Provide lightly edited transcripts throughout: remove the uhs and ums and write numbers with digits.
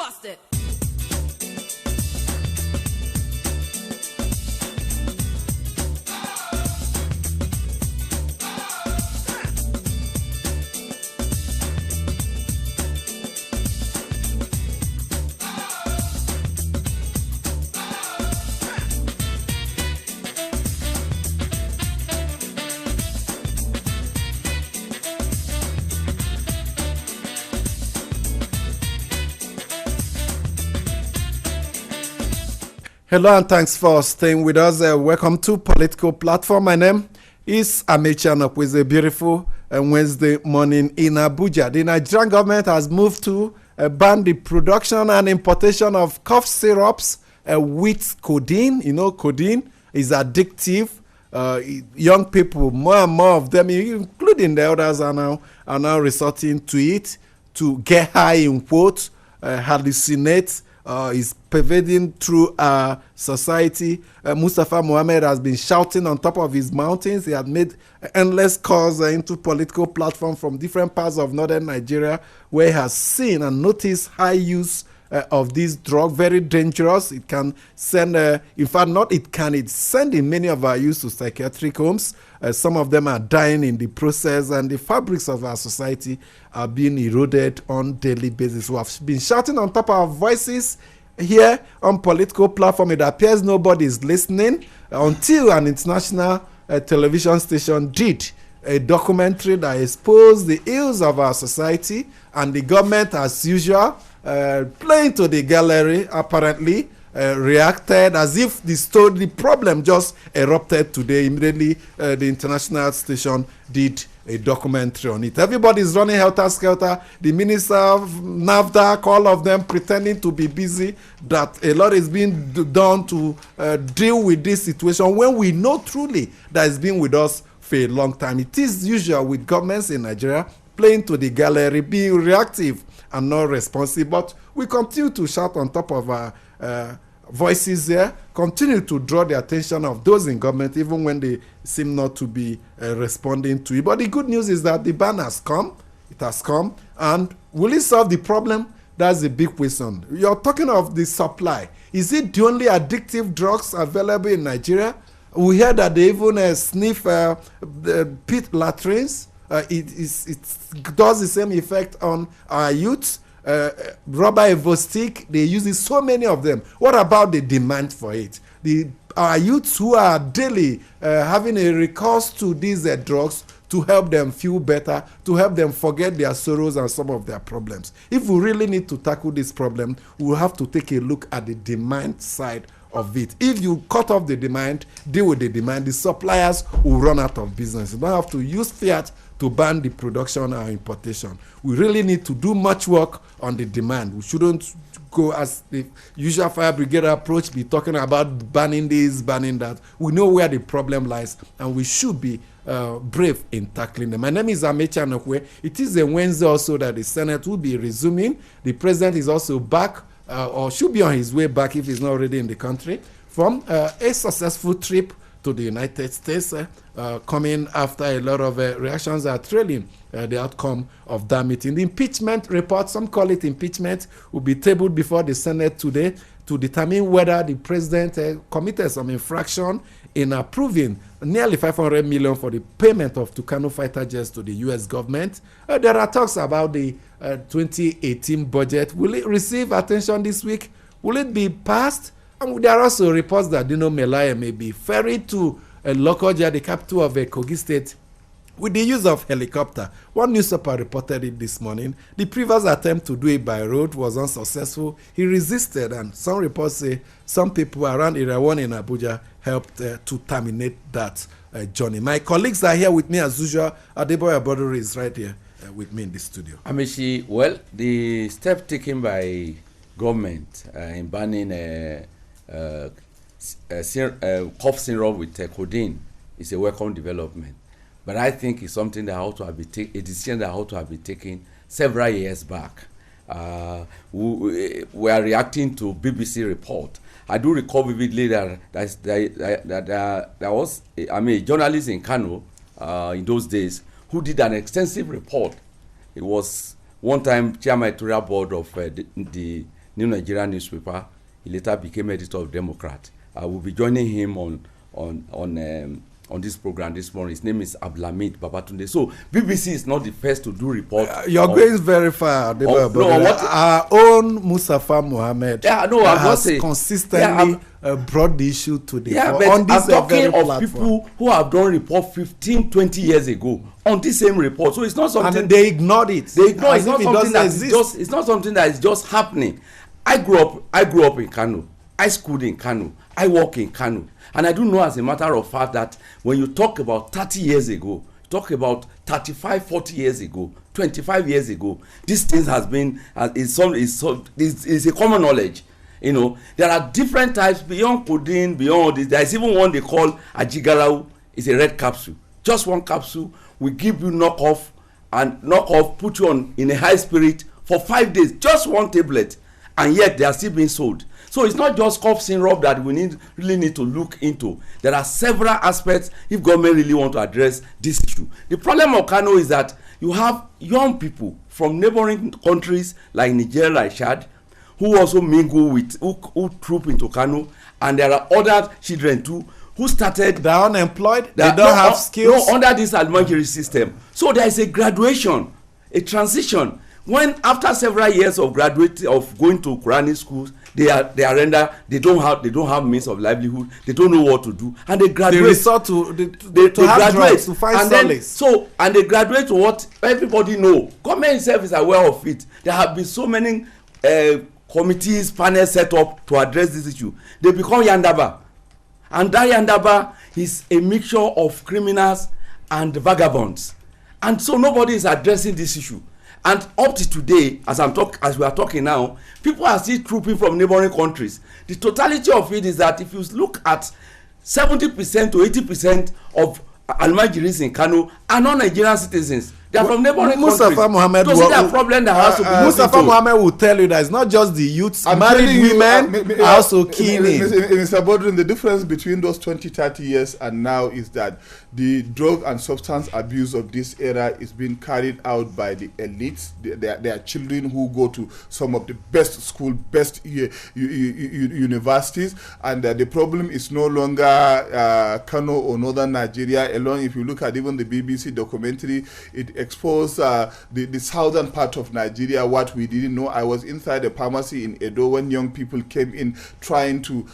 Bust it. Hello and thanks for staying with us. Welcome to Political Platform. My name is Amechi Anop with a beautiful Wednesday morning in Abuja. The Nigerian government has moved to ban the production and importation of cough syrups with codeine. You know, codeine is addictive. Young people, more and more of them, including the elders, are now resorting to it to get high in quotes, hallucinate. Is pervading through our society. Mustafa Mohammed has been shouting on top of his mountains. He had made endless calls into political platform from different parts of northern Nigeria, where he has seen and noticed high use of this drug, very dangerous. It can send, in fact, not it can, it's sending many of our youth to psychiatric homes. Some of them are dying in the process, and the fabrics of our society are being eroded on daily basis. We have been shouting on top of our voices here on Political Platform. It appears nobody is listening until an international television station did a documentary that exposed the ills of our society, and the government, as usual, playing to the gallery, apparently reacted as if the problem just erupted today. Immediately, the international station did a documentary on it. Everybody's running helter-skelter. The minister of NAFDAC, all of them pretending to be busy, that a lot is being done to deal with this situation, when we know truly that it's been with us for a long time. It is usual with governments in Nigeria playing to the gallery, being reactive and not responsive. But we continue to shout on top of our voices there, continue to draw the attention of those in government, even when they seem not to be responding to it. But the good news is that the ban has come. It has come. And will it solve the problem? That's a big question. You're talking of the supply. Is it the only addictive drugs available in Nigeria? We heard that they even sniff pit latrines. It does the same effect on our youth. Rubber Evo stick, they use it, so many of them. What about the demand for it? Our youths who are daily having a recourse to these drugs to help them feel better, to help them forget their sorrows and some of their problems. If we really need to tackle this problem, we'll have to take a look at the demand side of it. If you cut off the demand, deal with the demand, the suppliers will run out of business. You don't have to use fiat to ban the production and importation. We really need to do much work on the demand. We shouldn't go as the usual fire brigade approach, be talking about banning this, banning that. We know where the problem lies, and we should be brave in tackling them. My name is Amechi Anokwe. It is a Wednesday also that the Senate will be resuming. The president is also back, or should be on his way back if he's not already in the country, from a successful trip to the United States, coming after a lot of reactions are trailing the outcome of that meeting. The impeachment report, some call it impeachment, will be tabled before the Senate today to determine whether the president committed some infraction in approving nearly 500 million for the payment of Tucano fighter jets to the U.S. government. There are talks about the 2018 budget. Will it receive attention this week? Will it be passed? And there are also reports that Dino Melaya may be ferried to Lokoja, the capital of Kogi State, with the use of helicopter. One newspaper reported it this morning. The previous attempt to do it by road was unsuccessful. He resisted, and some reports say some people around Area 1 in Abuja helped to terminate that journey. My colleagues are here with me as usual. Adeboye Abodori is right here with me in the studio. Amishi, well, the step taken by government in banning cough syrup with codeine is a welcome development, but I think it's something that ought to have been a decision that ought to have been taken several years back. We are reacting to BBC report. I do recall vividly that there was a journalist in Kano in those days who did an extensive report. It was one time chairman editorial board of the New Nigerian newspaper. He later became editor of Democrat. I will be joining him on this program this morning. His name is Abdulhamid Babatunde. So BBC is not the first to do report. You're going very far. Our own Mustafa Mohammed has consistently brought the issue to the fore. On this I'm talking of platform. People who have done report 15, 20 years ago on this same report. So it's not something. And they ignored it. They ignore it. It's not something that is just happening. I grew up in Kano. I schooled in Kano. I work in Kano. And I do know, as a matter of fact, that when you talk about 30 years ago, talk about 35, 40 years ago, 25 years ago, these things has been is a common knowledge. You know, there are different types beyond codeine, beyond this. There is even one they call ajigalau. It's a red capsule. Just one capsule will give you knock off, put you on in a high spirit for 5 days. Just one tablet, and yet they are still being sold. So it's not just cough syrup that we really need to look into. There are several aspects if government really want to address this issue. The problem of Kano is that you have young people from neighboring countries like Niger, like Chad, who also mingle with, who troop into Kano, and there are other children too who started. They're unemployed. They don't have skills. No, under this Almajiri system. So there is a graduation, a transition. When after several years of going to Quranic schools, they don't have means of livelihood. They don't know what to do, and they graduate. They resort to have drugs to find solace. And they graduate to what everybody know. Government itself is aware of it. There have been so many committees, panels set up to address this issue. They become Yandaba, and that Yandaba is a mixture of criminals and vagabonds, and so nobody is addressing this issue. And up to today, as we are talking now, people are still trooping from neighboring countries. The totality of it is that if you look at 70% to 80% of Almajiris in Kano are non-Nigerian citizens. They are from neighboring Mustafa countries. Mohammed so it's a problem that has to be Mustafa Mohammed will tell you that it's not just the youths, married women are also keen in. Mr. Bodrin, the difference between those 20-30 years and now is that the drug and substance abuse of this era is being carried out by the elites. They are children who go to some of the best schools, best universities, and the problem is no longer Kano or northern Nigeria alone. If you look at even the BBC documentary, it exposed the southern part of Nigeria, what we didn't know. I was inside a pharmacy in Edo when young people came in trying to,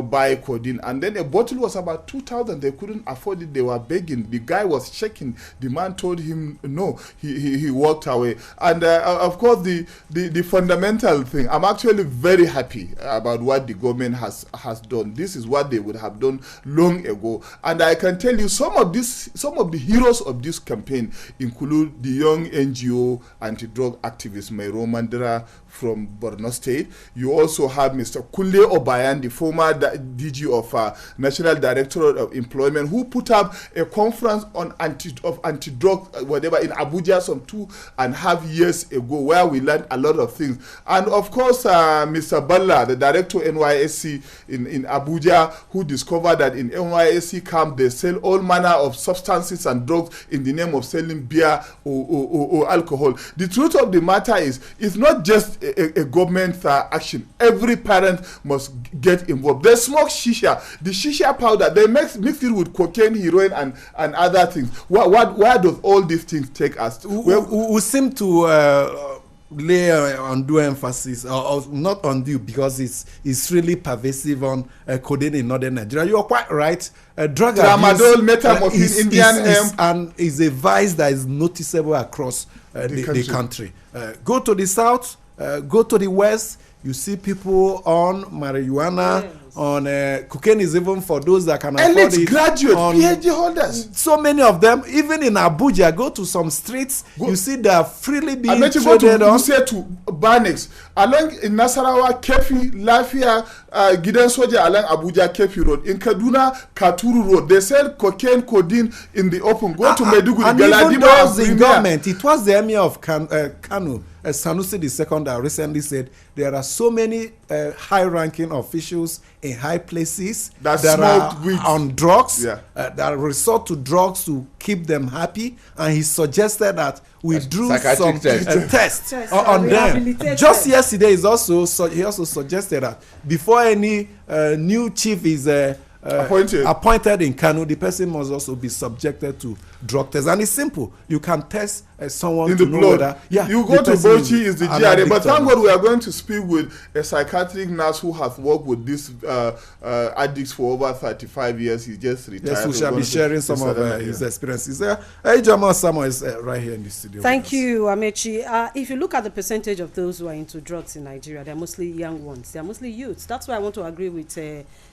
buy codeine, and then a bottle was about 2,000. They couldn't afford it. They were begging. The guy was shaking. The man told him no. He walked away. And of course, the fundamental thing, I'm actually very happy about what the government has done. This is what they would have done long ago. And I can tell you some of the heroes of this campaign include the young NGO anti-drug activist Mairo Mandira from Borno State. You also have Mr. Kunle Obayan, the former DG of National Directorate of Employment, who put up a conference on anti-drug whatever in Abuja some 2.5 years ago, where we learned a lot of things. And of course, Mr. Balla, the director of NYSC in Abuja, who discovered that in NYSC camp they sell all manner of substances and drugs in the name of selling beer or alcohol. The truth of the matter is, it's not just a government action. Every parent must get involved. They smoke shisha. The shisha powder, they mix it with cocaine, heroin, and other things. Where does all these things take us? We seem to lay undue emphasis, or not undue, because it's really pervasive on codeine in northern Nigeria. You are quite right. Drug Tramadol, metamorphine, Indian hemp, and is a vice that is noticeable across the country. Go to the south, go to the west, you see people on marijuana, yes, on cocaine is even for those that can afford it. Graduate, PhD holders. So many of them, even in Abuja, go to some streets, you see they are freely being traded on. You say to Banex, along in Nasarawa, Kefi, Lafia, Gidan Soja, along Abuja, Kefi Road. In Kaduna, Katuru Road, they sell cocaine, codeine in the open. Go to Meduguri, and even those in government, it was the emir of Kano, Sanusi II that recently said there are so many high-ranking officials in high places that are on drugs, that resort to drugs to keep them happy, and he suggested that we do some tests on them. Just yesterday, he also suggested that before any new chief is appointed in Kano, the person must also be subjected to drug tests. And it's simple. You can test someone in to the know blood. whether you go to Bochi is the GRA. But thank God we are going to speak with a psychiatric nurse who has worked with these addicts for over 35 years. He just retired. Yes, we shall be sharing some of his experiences. Jamal Samuel is right here in the studio. Thank you, Amechi. If you look at the percentage of those who are into drugs in Nigeria, they're mostly young ones. They're mostly youths. That's why I want to agree with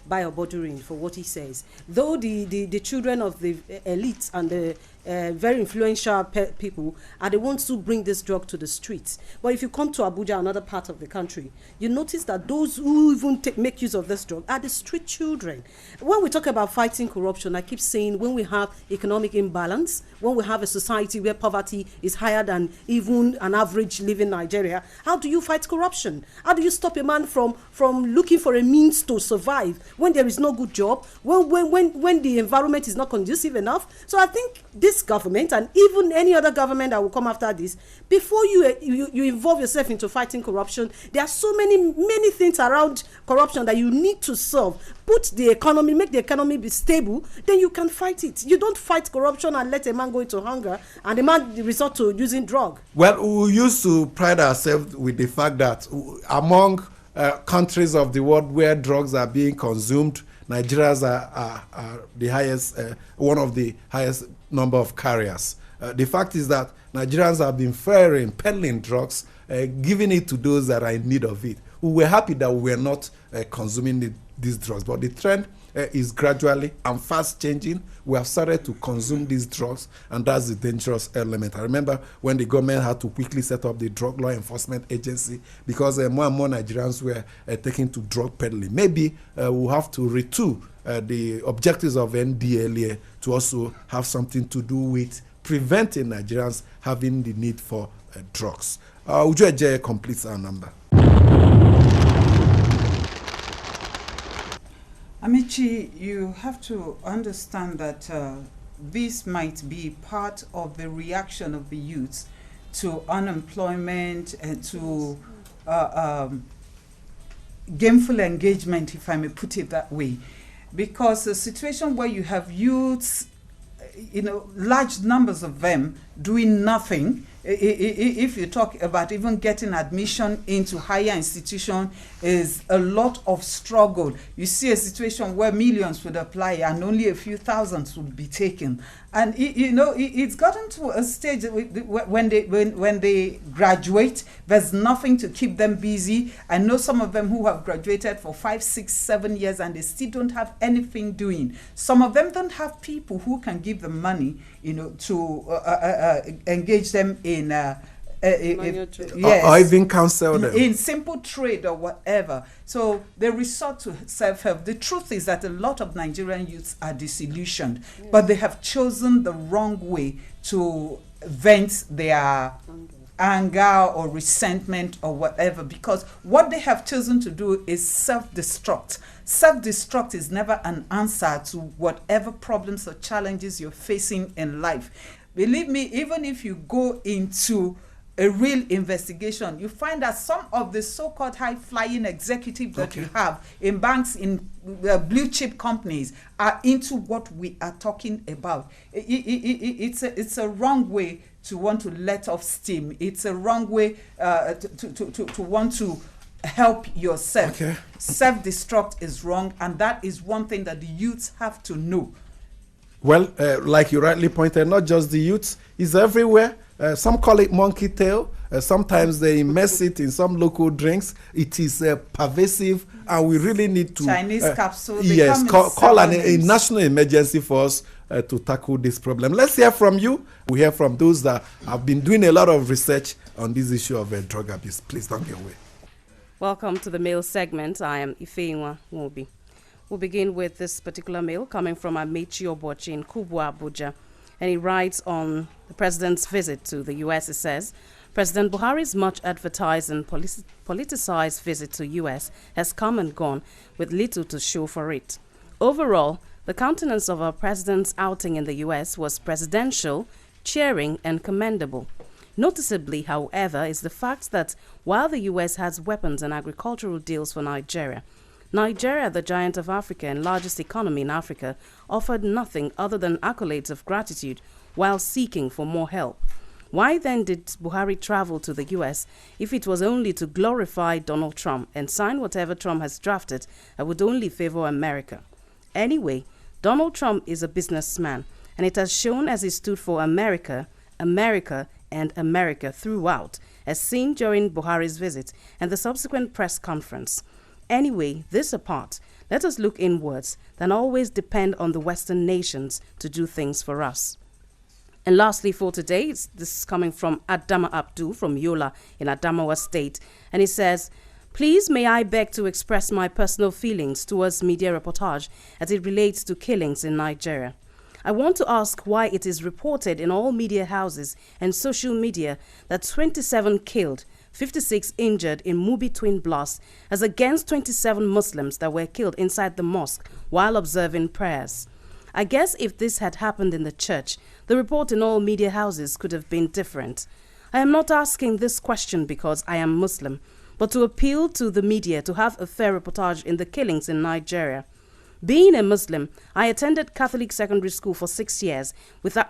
Bayo Bodurin for what he says. Though the children of the elites and the very influential people are the ones who bring this drug to the streets. But if you come to Abuja, another part of the country, you notice that those who even make use of this drug are the street children. When we talk about fighting corruption, I keep saying when we have economic imbalance, when we have a society where poverty is higher than even an average living Nigeria, how do you fight corruption? How do you stop a man from looking for a means to survive when there is no good job, when the environment is not conducive enough? So I think this government and even any other government that will come after this, before you involve yourself into fighting corruption, there are so many things around corruption that you need to solve. Put the economy, make the economy be stable, then you can fight it. You don't fight corruption and let a man go into hunger and the man resort to using drug. Well, we used to pride ourselves with the fact that among countries of the world where drugs are being consumed, Nigerians are the highest, one of the highest number of carriers. The fact is that Nigerians have been peddling drugs, giving it to those that are in need of it. We were happy that we were not consuming these drugs, but the trend is gradually and fast changing. We have started to consume these drugs, and that's the dangerous element. I remember when the government had to quickly set up the Drug Law Enforcement Agency because more and more Nigerians were taken to drug peddling. Maybe we'll have to retool the objectives of NDLEA to also have something to do with preventing Nigerians having the need for drugs. Uju Eje completes our number. Amici, you have to understand that this might be part of the reaction of the youth to unemployment and to gameful engagement, if I may put it that way. Because a situation where you have youths, large numbers of them doing nothing, if you talk about even getting admission into higher institution, is a lot of struggle. You see a situation where millions would apply and only a few thousands would be taken. And it's gotten to a stage when they graduate, there's nothing to keep them busy. I know some of them who have graduated for 5, 6, 7 years and they still don't have anything doing. Some of them don't have people who can give them money, to engage them in or even counsel them in simple trade or whatever. So they resort to self-help. The truth is that a lot of Nigerian youths are disillusioned, but they have chosen the wrong way to vent their anger or resentment or whatever, because what they have chosen to do is self-destruct. Self-destruct is never an answer to whatever problems or challenges you're facing in life. Believe me, even if you go into a real investigation, you find that some of the so-called high-flying executives that you have in banks, in blue-chip companies, are into what we are talking about. It's a wrong way to want to let off steam. It's a wrong way to want to help yourself. Okay. Self-destruct is wrong, and that is one thing that the youths have to know. Well, like you rightly pointed, not just the youths, it's everywhere. Some call it monkey tail. Sometimes they immerse it in some local drinks. It is pervasive, and we really need to Chinese capsule. Yes, call a national emergency for us to tackle this problem. Let's hear from you. We hear from those that have been doing a lot of research on this issue of drug abuse. Please don't get away. Welcome to the mail segment. I am Ifeinwa Nwobi. We'll begin with this particular mail coming from Amechi Obochi in Kubwa, Abuja. And he writes on the president's visit to the U.S. It says, President Buhari's much advertised and politicized visit to US has come and gone with little to show for it. Overall, the countenance of our president's outing in the US was presidential, cheering, and commendable. Noticeably, however, is the fact that while the US has weapons and agricultural deals for Nigeria, the giant of Africa and largest economy in Africa, offered nothing other than accolades of gratitude while seeking for more help. Why then did Buhari travel to the US if it was only to glorify Donald Trump and sign whatever Trump has drafted that would only favor America? Anyway, Donald Trump is a businessman, and it has shown as he stood for America, America, and America throughout, as seen during Buhari's visit and the subsequent press conference. Anyway, this apart, let us look inwards than always depend on the Western nations to do things for us. And lastly for today, this is coming from Adama Abdul from Yola in Adamawa State. And he says, please may I beg to express my personal feelings towards media reportage as it relates to killings in Nigeria. I want to ask why it is reported in all media houses and social media that 27 killed, 56 injured in Mubi twin blast as against 27 Muslims that were killed inside the mosque while observing prayers. I guess if this had happened in the church, the report in all media houses could have been different. I am not asking this question because I am Muslim, but to appeal to the media to have a fair reportage in the killings in Nigeria. Being a Muslim, I attended Catholic secondary school for 6 years,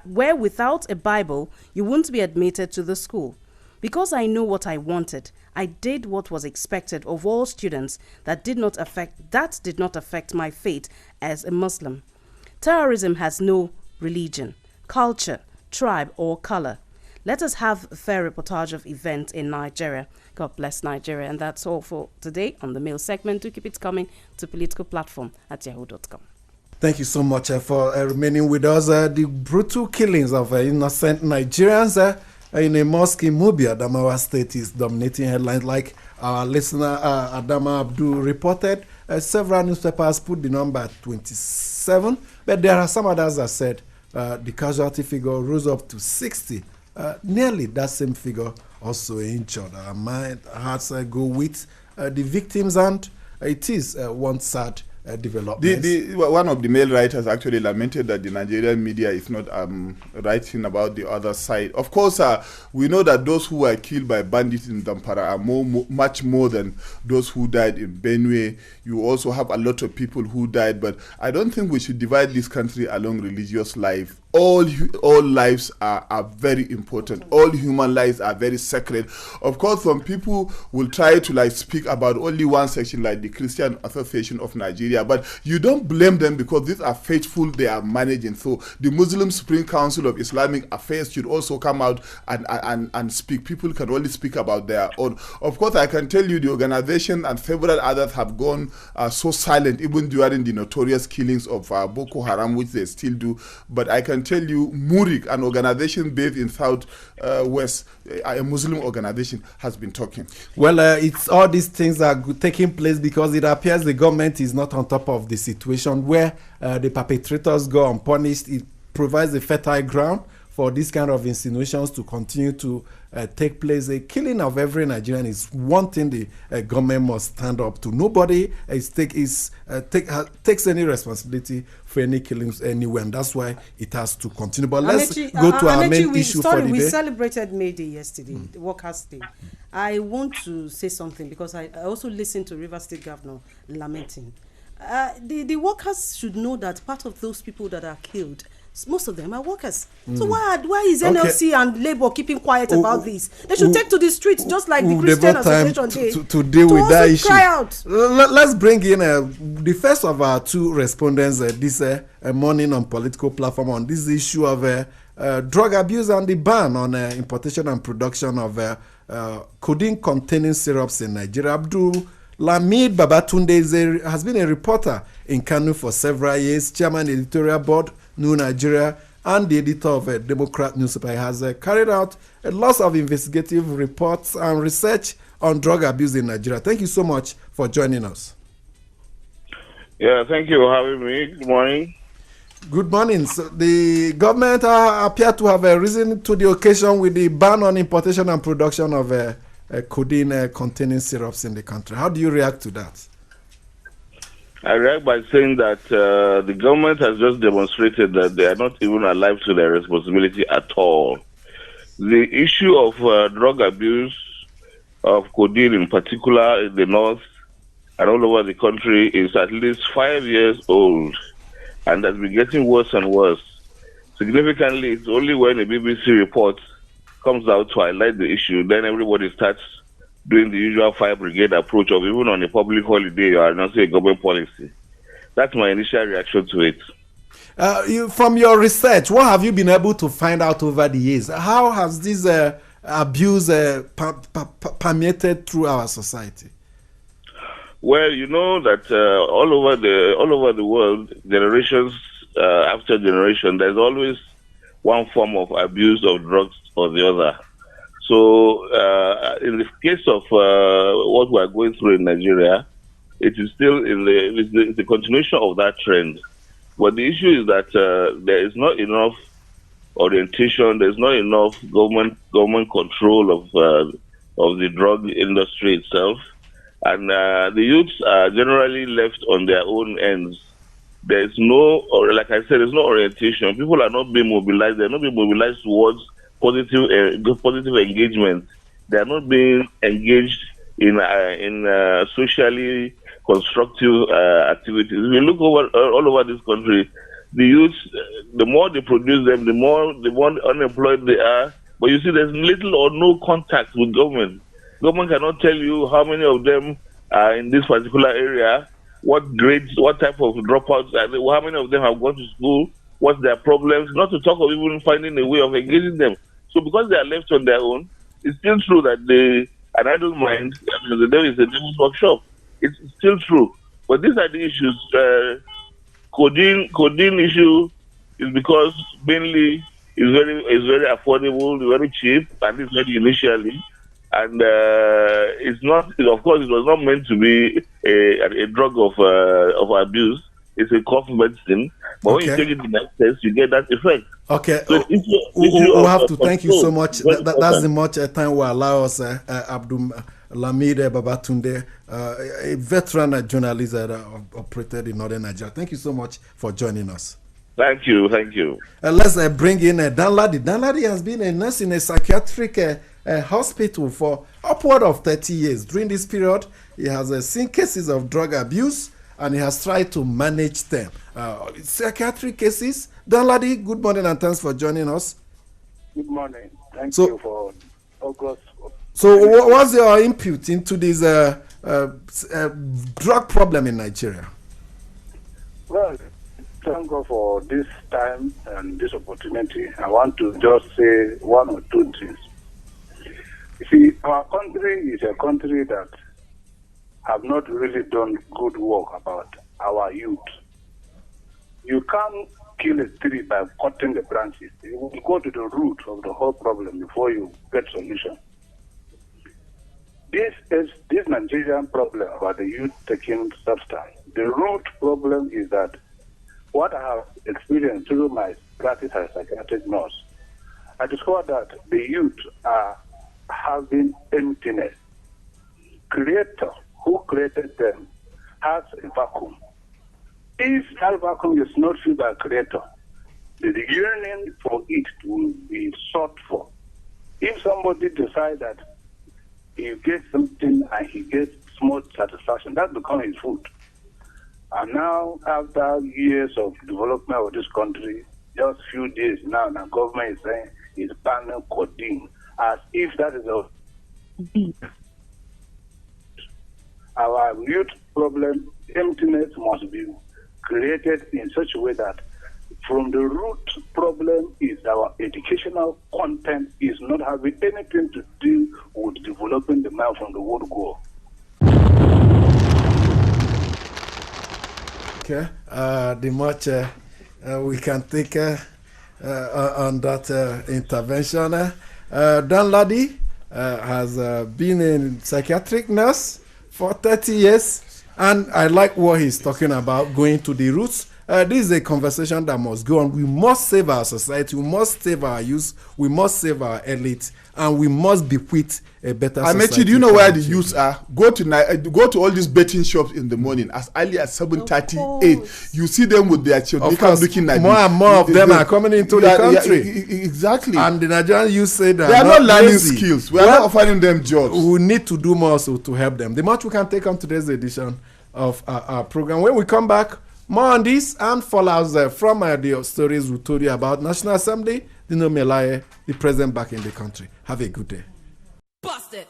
where without a Bible, you wouldn't be admitted to the school. Because I know what I wanted, I did what was expected of all students that did not affect my faith as a Muslim. Terrorism has no religion, culture, tribe, or color. Let us have a fair reportage of events in Nigeria. God bless Nigeria. And that's all for today on the mail segment. Do keep it coming to Political Platform at yahoo.com. Thank you so much for remaining with us. The brutal killings of innocent Nigerians in a mosque in Mubi, Adamawa State, is dominating headlines. Like our listener Adama Abdul reported, several newspapers put the number at 27, but there are some others that said the casualty figure rose up to 60. Nearly that same figure also injured. Our hearts go with the victims, and it is one sad development. One of the male writers actually lamented that the Nigerian media is not writing about the other side. Of course, we know that those who were killed by bandits in Zamfara are much more than those who died in Benue. You also have a lot of people who died, but I don't think we should divide this country along religious life. All lives are very important. All human lives are very sacred. Of course, some people will try to speak about only one section, like the Christian Association of Nigeria, but you don't blame them because these are faithful, they are managing. So the Muslim Supreme Council of Islamic Affairs should also come out and speak. People can only speak about their own. Of course, I can tell you the organization and several others have gone so silent, even during the notorious killings of Boko Haram, which they still do. But I can tell you, Murik, an organization based in South West, a Muslim organization, has been talking. Well, it's all these things are taking place because it appears the government is not on top of the situation where the perpetrators go unpunished. It provides a fertile ground for these kind of insinuations to continue to take place. A killing of every Nigerian is one thing the government must stand up to. Nobody takes any responsibility for any killings anywhere, and that's why it has to continue. But let's go to our main issue for the day. We celebrated May Day yesterday, the Workers' Day. I want to say something because I also listened to River State Governor lamenting. The workers should know that part of those people that are killed, most of them are workers. So why is NLC and Labour keeping quiet about this? They should take to the streets just like the Christian Association did. To deal with that issue. Cry out. Let's bring in the first of our two respondents this morning on Political Platform on this issue of drug abuse and the ban on importation and production of codeine-containing syrups in Nigeria. Abdul Lamid Babatunde has been a reporter in Kano for several years, chairman editorial board, New Nigeria, and the editor of a Democrat newspaper. He has carried out a lot of investigative reports and research on drug abuse in Nigeria. Thank you so much for joining us. Yeah, thank you for having me. Good morning. Good morning. So the government appear to have risen to the occasion with the ban on importation and production of codeine containing syrups in the country. How do you react to that? I react by saying that the government has just demonstrated that they are not even alive to their responsibility at all. The issue of drug abuse, of codeine in particular in the north and all over the country, is at least 5 years old and has been getting worse and worse. Significantly, it's only when a BBC report comes out to highlight the issue, then everybody starts doing the usual fire brigade approach of even on a public holiday, you are announcing a government policy. That's my initial reaction to it. From your research, what have you been able to find out over the years? How has this abuse permeated through our society? Well, you know that all over the world, generations after generation, there's always one form of abuse of drugs or the other. So, in the case of what we are going through in Nigeria, it is still it's the continuation of that trend. But the issue is that there is not enough orientation, there's not enough government control of the drug industry itself, and the youths are generally left on their own ends. There's no, or like I said, there's no orientation. People are not being mobilized. They're not being mobilized towards positive engagement. They are not being engaged in socially constructive activities. If you look all over this country, the youth, the more they produce them, the more unemployed they are. But you see, there's little or no contact with government. Government cannot tell you how many of them are in this particular area, what grades, what type of dropouts, how many of them have gone to school, what's their problems, not to talk of even finding a way of engaging them. So because they are left on their own, it's still true that an idle mind, the devil is a devil's workshop. It's still true. But these are the issues. Codeine issue is because mainly is very affordable, very cheap, at least very initially. And it's not, of course, it was not meant to be a drug of abuse. It's a cough medicine. But when you take it in excess, you get that effect. Okay. So we'll have to thank you so much. That's the much time will allow us, Abdul Lamid Babatunde, a veteran journalist that operated in Northern Nigeria. Thank you so much for joining us. Thank you. Let's bring in Danladi. Danladi has been a nurse in a psychiatric hospital for upward of 30 years. During this period, he has seen cases of drug abuse and he has tried to manage them. Psychiatric cases. Danladi, good morning and thanks for joining us. Good morning. Thank you for August. So what's your input into this drug problem in Nigeria? Well, thank God for this time and this opportunity. I want to just say one or two things. You see, our country is a country that have not really done good work about our youth. You can't kill a tree by cutting the branches. You will go to the root of the whole problem before you get solution. This Nigerian problem about the youth taking substance. The root problem is that what I have experienced through my practice as a psychiatric nurse, I discovered that the youth are having emptiness. Creator who created them has a vacuum. If that vacuum is not filled by Creator, the yearning for it will be sought for. If somebody decides that he gets something and he gets small satisfaction, that becomes his food. And now, after years of development of this country, just few days now, the government is saying it's banning codeine, as if that is our youth problem. Emptiness must be created in such a way that from the root problem is our educational content is not having anything to do with developing the mind from the word go. Okay, the much we can take on that intervention. Danladi has been a psychiatric nurse for 30 years, and I like what he's talking about, going to the roots This is a conversation that must go on. We must save our society. We must save our youth. We must save our elite, and we must bequeath a better society. Amechi, do you know where the youths are? Go to all these betting shops in the morning as early as 7:38. You see them with their children looking at more and more of them are coming into the country. Exactly. And the Nigerian youth say that they are not learning skills. We are not offering them jobs. We need to do more so to help them. The much we can take on today's edition of our program. When we come back, more on this and fallouts from the stories we told you about National Assembly, Dino Melaye, the president back in the country. Have a good day. Busted.